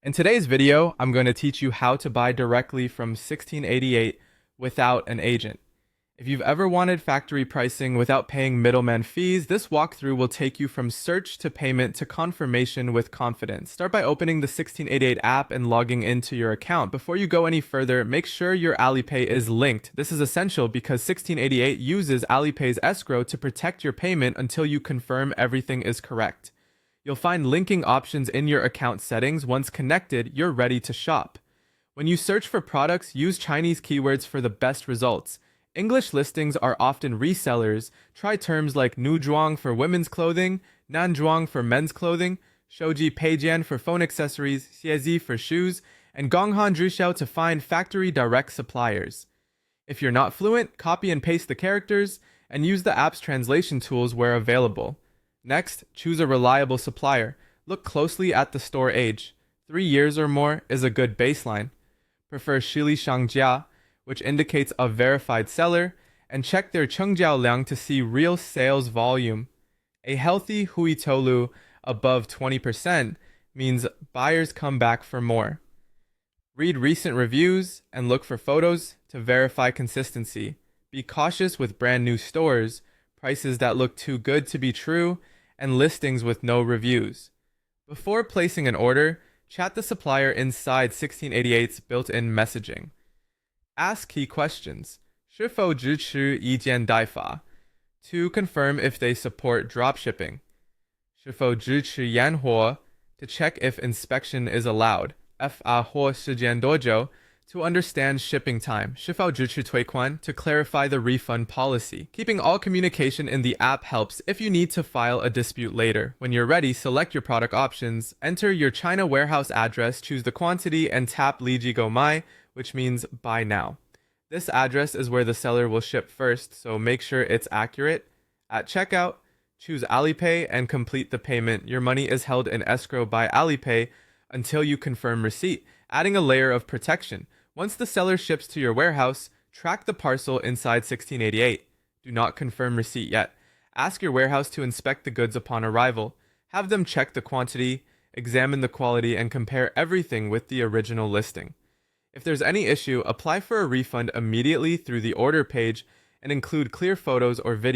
In today's video, I'm going to teach you how to buy directly from 1688 without an agent. If you've ever wanted factory pricing without paying middleman fees, this walkthrough will take you from search to payment to confirmation with confidence. Start by opening the 1688 app and logging into your account. Before you go any further, make sure your Alipay is linked. This is essential because 1688 uses Alipay's escrow to protect your payment until you confirm everything is correct. You'll find linking options in your account settings. Once connected, you're ready to shop. When you search for products, use Chinese keywords for the best results. English listings are often resellers. Try terms like nuzhuang for women's clothing, nanzhuang for men's clothing, shouji peijian for phone accessories, xiezi for shoes, and gonghan zhuxiao to find factory direct suppliers. If you're not fluent, copy and paste the characters and use the app's translation tools where available. Next, choose a reliable supplier. Look closely at the store age. 3 years or more is a good baseline. Prefer Shili Shangjia, which indicates a verified seller, and check their Chengjiao Liang to see real sales volume. A healthy Huitolu above 20% means buyers come back for more. Read recent reviews and look for photos to verify consistency. Be cautious with brand new stores, prices that look too good to be true, and listings with no reviews. Before placing an order, chat the supplier inside 1688's built-in messaging. Ask key questions. 是否支持一件代发 to confirm if they support dropshipping. 是否支持验货 to check if inspection is allowed. 发货时间多久 to understand shipping time. 是否支持退款 to clarify the refund policy. Keeping all communication in the app helps if you need to file a dispute later. When you're ready, select your product options, enter your China warehouse address, choose the quantity, and tap Lijigo Mai, which means buy now. This address is where the seller will ship first, so make sure it's accurate. At checkout, choose Alipay and complete the payment. Your money is held in escrow by Alipay until you confirm receipt, adding a layer of protection. Once the seller ships to your warehouse, track the parcel inside 1688. Do not confirm receipt yet. Ask your warehouse to inspect the goods upon arrival. Have them check the quantity, examine the quality, and compare everything with the original listing. If there's any issue, apply for a refund immediately through the order page and include clear photos or videos.